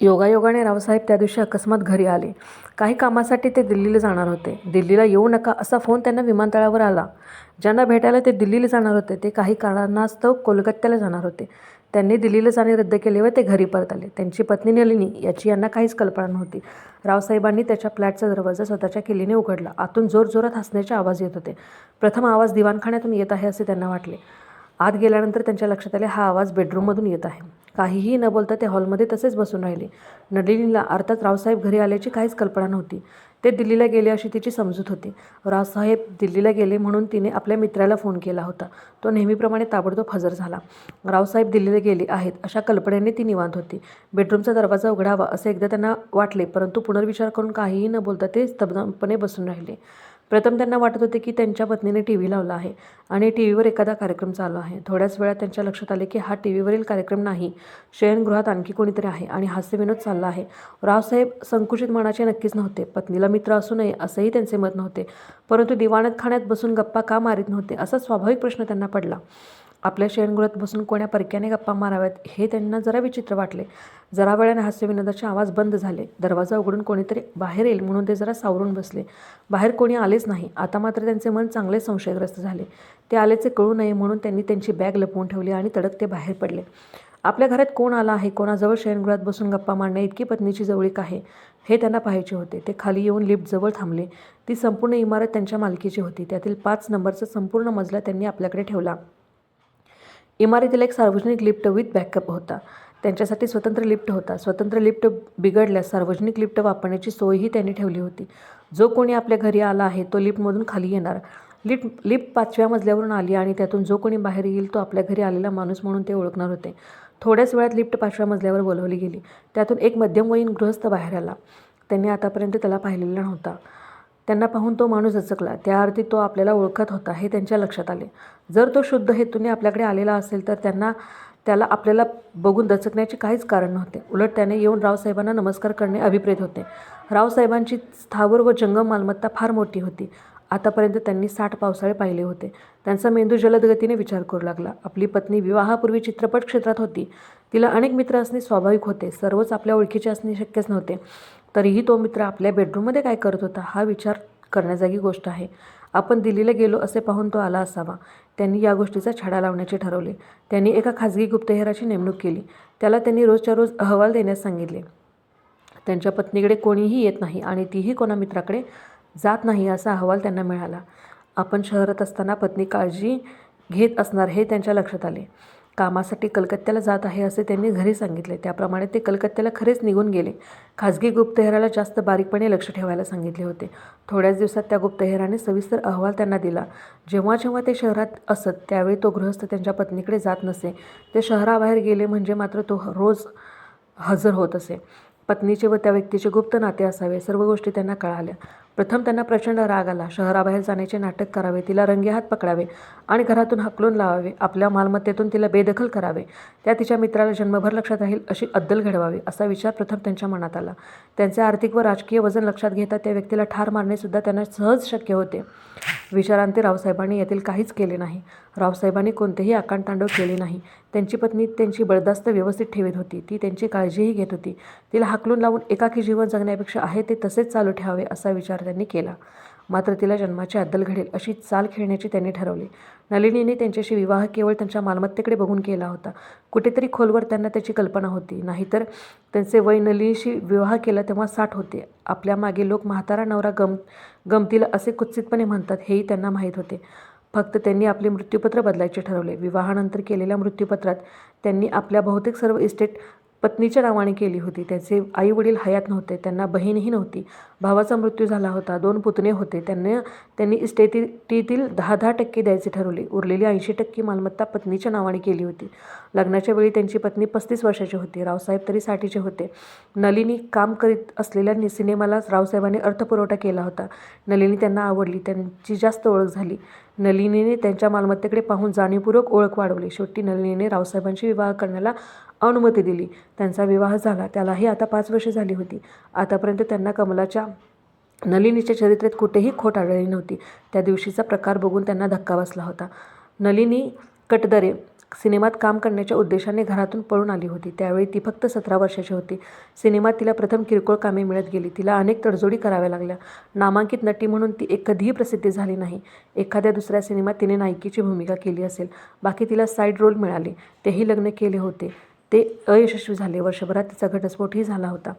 योगायोगाने रावसाहेब त्या दिवशी अकस्मात घरी आले. काही कामासाठी ते दिल्लीला जाणार होते. दिल्लीला येऊ नका असा फोन त्यांना विमानतळावर आला. ज्यांना भेटायला ते दिल्लीला जाणार होते ते काही कारणास्तव कोलकात्याला जाणार होते. त्यांनी दिल्लीला जाणे रद्द केले व ते घरी परत आले. त्यांची पत्नी नलिनी याची यांना काहीच कल्पना नव्हती. रावसाहेबांनी त्याच्या फ्लॅटचा दरवाजा स्वतःच्या किल्लीने उघडला. आतून जोरजोरात हसण्याचे आवाज येत होते. प्रथम आवाज दिवाणखान्यातून येत आहे असे त्यांना वाटले. आत गेल्यानंतर त्यांच्या लक्षात आले हा आवाज बेडरूममधून येत आहे. काहीही न बोलता ते हॉलमध्ये तसेच बसून राहिले. नलिनीला अर्थात रावसाहेब घरी आल्याची काहीच कल्पना नव्हती. ते दिल्लीला गेले अशी तिची समजूत होती. रावसाहेब दिल्लीला गेले म्हणून तिने आपल्या मित्राला फोन केला होता. तो नेहमीप्रमाणे ताबडतोब हजर झाला. रावसाहेब दिल्लीला गेले आहेत अशा कल्पनेने ती निवांत होती. बेडरूमचा दरवाजा उघडावा असे एकदा त्यांना वाटले, परंतु पुनर्विचार करून काहीही न बोलता ते स्तब्धपणे बसून राहिले. प्रथम त्यांना वाटत होते की त्यांच्या पत्नीने टी व्ही लावला आहे आणि टी व्हीवर एखादा कार्यक्रम चालू आहे. थोड्याच वेळात त्यांच्या लक्षात आले की हा टी व्हीवरील कार्यक्रम नाही, शयनगृहात आणखी कोणीतरी आहे आणि हास्यविनोद चालला आहे. रावसाहेब संकुचित मनाचे नक्कीच नव्हते. पत्नीला मित्र असू नये असेही त्यांचे मत नव्हते, परंतु दिवाणखान्यात बसून गप्पा का मारीत नव्हते असा स्वाभाविक प्रश्न त्यांना पडला. आपल्या शयनगृहात बसून कोण्या परक्याने गप्पा माराव्यात हे त्यांना जरा विचित्र वाटले. जरा वेळाने हास्यविनोदाचे आवाज बंद झाले. दरवाजा उघडून कोणीतरी बाहेर येईल म्हणून ते जरा सावरून बसले. बाहेर कोणी आलेच नाही. आता मात्र त्यांचे मन चांगले संशयग्रस्त झाले. ते आल्याचे कळू नये म्हणून त्यांनी त्यांची बॅग लपवून ठेवली आणि तडक ते बाहेर पडले. आपल्या घरात कोण आला आहे, कोणाजवळ शयनगृहात बसून गप्पा मारण्या इतकी पत्नीची जवळीक आहे हे त्यांना पाहायचे होते. ते खाली येऊन लिफ्टजवळ थांबले. ती संपूर्ण इमारत त्यांच्या मालकीची होती. त्यातील 5 नंबरचा संपूर्ण मजला त्यांनी आपल्याकडे ठेवला. इमारतीला एक सार्वजनिक लिफ्ट विथ बॅकअप होता. त्यांच्यासाठी स्वतंत्र लिफ्ट होता. स्वतंत्र लिफ्ट बिघडल्यास सार्वजनिक लिफ्ट वापरण्याची सोयही त्यांनी ठेवली होती. जो कोणी आपल्या घरी आला आहे तो लिफ्टमधून खाली येणार. लिफ्ट 5व्या मजल्यावरून आली आणि त्यातून जो कोणी बाहेर येईल तो आपल्या घरी आलेला माणूस म्हणून ते ओळखणार होते. थोड्याच वेळात लिफ्ट 5व्या मजल्यावर बोलावली गेली. त्यातून एक मध्यमवयीन गृहस्थ बाहेर आला. त्यांनी आतापर्यंत त्याला पाहिलेला नव्हता. त्यांना पाहून तो माणूस दचकला. त्या अर्थी तो आपल्याला ओळखत होता हे त्यांच्या लक्षात आले. जर तो शुद्ध हेतूने आपल्याकडे आलेला असेल तर त्याला आपल्याला बघून दचकण्याचे काहीच कारण नव्हते. उलट त्याने येऊन रावसाहेबांना नमस्कार करणे अभिप्रेत होते. रावसाहेबांची स्थावर व जंगम मालमत्ता फार मोठी होती. आतापर्यंत त्यांनी 60 पावसाळे पाहिले होते. त्यांचा मेंदू जलद गतीने विचार करू लागला. आपली पत्नी विवाहापूर्वी चित्रपट क्षेत्रात होती. तिला अनेक मित्र असणे स्वाभाविक होते. सर्वच आपल्या ओळखीचे असणे शक्यच नव्हते. तरीही तो मित्र आपल्या बेडरूममध्ये काय करत होता हा विचार करण्याजोगी गोष्ट आहे. आपण दिल्लीला गेलो असे पाहून तो आला असावा. त्यांनी या गोष्टीचा छडा लावण्याचे ठरवले. त्यांनी एका खाजगी गुप्तहेराची नेमणूक केली. त्याला त्यांनी रोजच्या रोज अहवाल देण्यास सांगितले. त्यांच्या पत्नीकडे कोणीही येत नाही आणि तीही कोणा मित्राकडे जात नाही असा अहवाल त्यांना मिळाला. आपण शहरात असताना पत्नी काळजी घेत असणार हे त्यांच्या लक्षात आले. कामासाठी कलकत्त्याला जात आहे असे त्यांनी घरी सांगितले. त्याप्रमाणे ते कलकत्त्याला खरेच निघून गेले. खाजगी गुप्तहेराला जास्त बारीकपणे लक्ष ठेवायला सांगितले होते. थोड्याच दिवसात त्या गुप्तहेराने सविस्तर अहवाल त्यांना दिला. जेव्हा जेव्हा ते शहरात असत त्यावेळी तो गृहस्थ त्यांच्या पत्नीकडे जात नसे. ते शहराबाहेर गेले म्हणजे मात्र तो रोज हजर होत असे. पत्नीचे व त्या व्यक्तीचे गुप्त नाते असावे. सर्व गोष्टी त्यांना कळाल्या. प्रथम त्यांना प्रचंड राग आला. शहराबाहेर जाण्याचे नाटक करावे, तिला रंगेहात पकडावे आणि घरातून हाकलून लावावे, आपल्या मालमत्तेतून तिला बेदखल करावे, त्या तिच्या मित्राला जन्मभर लक्षात राहील अशी अद्दल घडवावी असा विचार प्रथम त्यांच्या मनात आला. त्यांचे आर्थिक व राजकीय वजन लक्षात घेता त्या व्यक्तीला ठार मारणे सुद्धा त्यांना सहज शक्य होते. विचारांती रावसाहेबांनी यातील काहीच केले नाही. रावसाहेबांनी कोणतेही आकांडतांडव केले नाही. त्यांची पत्नी त्यांची बडदास्त व्यवस्थित ठेवत होती. ती त्यांची काळजीही घेत होती. तिला हाकलून लावून एकाकी जीवन जगण्यापेक्षा आहे ते तसेच चालू ठेवावे असा विचार त्यांनी केला. मात्र तिला जन्माची अद्दल घडेल अशी चाल खेळण्याचे त्यांनी ठरवले. नलिनीने त्यांच्याशी विवाह केवळ त्यांच्या मालमत्तेकडे बघून केला होता. कुठेतरी खोलवर त्यांना त्याची कल्पना होती. नाहीतर त्यांचे वय नलिनीशी विवाह केला तेव्हा 60 होते. आपल्या मागे लोक म्हातारा नवरा गमतील असे कुत्सितपणे म्हणतात हेही त्यांना माहीत होते. फक्त त्यांनी आपले मृत्यूपत्र बदलायचे ठरवले. विवाहानंतर केलेल्या मृत्यूपत्रात त्यांनी आपल्या बहुतेक सर्व इस्टेट पत्नीच्या नावाने केली होती. त्याचे आई वडील हयात नव्हते. त्यांना बहीणही नव्हती. भावाचा मृत्यू झाला होता. 2 पुतणे होते. त्यांनी इस्टेटीतील 10% द्यायचे ठरवले. उरलेली 80% मालमत्ता पत्नीच्या नावाने केली होती. लग्नाच्या वेळी त्यांची पत्नी 35 वर्षाची होती. रावसाहेब तरी 60चे होते. नलिनी काम करीत असलेल्या सिनेमाला रावसाहेबांनी अर्थपुरवठा केला होता. नलिनी त्यांना आवडली. त्यांची जास्त ओळख झाली. नलिनीने त्यांच्या मालमत्तेकडे पाहून जाणीवपूर्वक ओळख वाढवली. शेवटी नलिनीने रावसाहेबांशी विवाह करण्याला अनुमती दिली. त्यांचा विवाह झाला. त्यालाही आता 5 वर्षे झाली होती. आतापर्यंत त्यांना नलिनीच्या चरित्रेत कुठेही खोट आढळली नव्हती. त्या दिवशीचा प्रकार बघून त्यांना धक्का बसला होता. नलिनी कटदरे सिनेमात काम करण्याच्या उद्देशाने घरातून पळून आली होती. त्यावेळी ती फक्त 17 वर्षाची होती. सिनेमात तिला प्रथम किरकोळ कामे मिळत गेली. तिला अनेक तडजोडी कराव्या लागल्या. नामांकित नटी म्हणून ती कधीही प्रसिद्ध झाली नाही. एखाद्या दुसऱ्या सिनेमात तिने नायिकेची भूमिका केली असेल. बाकी तिला साईड रोल मिळाले. तेही लग्न केले होते. ते अयशस्वी झाले. वर्षभरात तिचा घटस्फोटही झाला होता.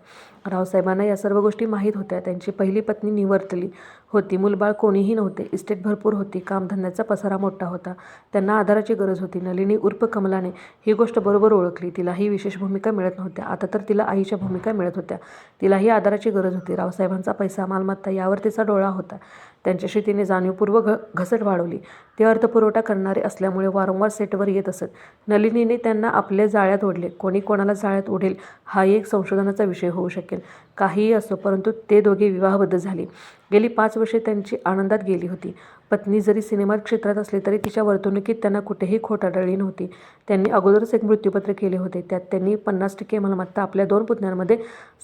रावसाहेबांना या सर्व गोष्टी माहीत होत्या. त्यांची पहिली पत्नी निवर्तली होती. मूलबाळ कोणीही नव्हते. इस्टेट भरपूर होती. कामधंद्याचा पसारा मोठा होता. त्यांना आधाराची गरज होती. नलिनी उर्फ कमलाने ही गोष्ट बरोबर ओळखली. तिलाही विशेष भूमिका मिळत नव्हत्या. आता तर तिला आईच्या भूमिका मिळत होत्या. तिलाही आधाराची गरज होती. रावसाहेबांचा पैसा, मालमत्ता यावर तिचा डोळा होता. त्यांच्याशी तिने जाणीवपूर्वक घसट वाढवली. ते अर्थपुरवठा करणारे असल्यामुळे वारंवार सेटवर येत असत. नलिनीने त्यांना आपल्या जाळ्यात ओढले. कोणी कोणाला जाळ्यात ओढेल हाही एक संशोधनाचा विषय होऊ शकेल. काहीही असो, परंतु ते दोघे विवाहबद्ध झाले. गेली 5 वर्षे त्यांची आनंदात गेली होती. पत्नी जरी सिनेमा क्षेत्रात असली तरी तिच्या वर्तणुकीत त्यांना कुठेही खोट आढळली नव्हती. त्यांनी अगोदरच एक मृत्यूपत्र केले होते. त्यात त्यांनी 50% मालमत्ता आपल्या 2 पुतण्यांमध्ये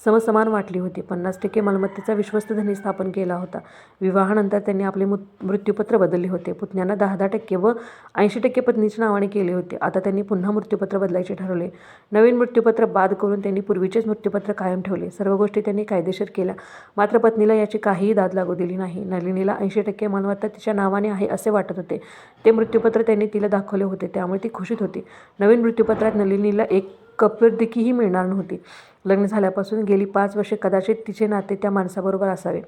समसमान वाटली होती. 50% मालमत्तेचा विश्वस्त धनी स्थापन केला होता. विवाहानंतर त्यांनी आपले मृत्यूपत्र बदलले होते. पुतण्यांना 10% व 80% पत्नीच्या नावाने केले होते. आता त्यांनी पुन्हा मृत्यूपत्र बदलायचे ठरवले. नवीन मृत्यूपत्र बाद करून त्यांनी पूर्वीचेच मृत्यूपत्र कायम ठेवले. सर्व गोष्टी त्यांनी कायदेशीर केल्या. मात्र पत्नीला याची काहीही दाद लागू दिली नाही. नलिनीला 80% मालमत्ता तिच्या नावाने आहे असे वाटत होते. ते मृत्यूपत्र त्यांनी तिला दाखवले होते, त्यामुळे ती खुशीत होती. नवीन मृत्यूपत्रात नलिनीला एक कपरदेखीही मिळणार नव्हती. लग्न झाल्यापासून गेली 5 वर्षे कदाचित तिचे नाते त्या माणसाबरोबर असावे.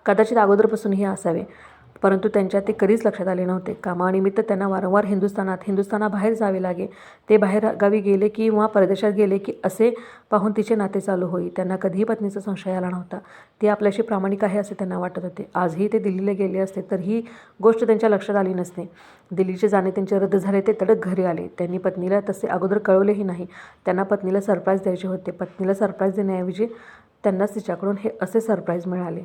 कदाचित अगोदरपासूनही असावे. परंतु त्यांच्या ते कधीच लक्षात आले नव्हते. कामानिमित्त त्यांना वारंवार हिंदुस्थानाबाहेर जावे लागे. ते बाहेर गावी गेले किंवा परदेशात गेले की असे पाहून तिचे नाते चालू होई. त्यांना कधीही पत्नीचा संशय आला नव्हता. ती आपल्याशी प्रामाणिक आहे असे त्यांना वाटत होते. आजही ते दिल्लीला गेले असते तर ही गोष्ट त्यांच्या लक्षात आली नसते. दिल्लीचे जाणे त्यांचे रद्द झाले. ते तडक घरी आले. त्यांनी पत्नीला तसे अगोदर कळवलेही नाही. त्यांना पत्नीला सरप्राईज द्यायचे होते. पत्नीला सरप्राईज देण्याऐवजी त्यांनाच तिच्याकडून हे असे सरप्राईज मिळाले.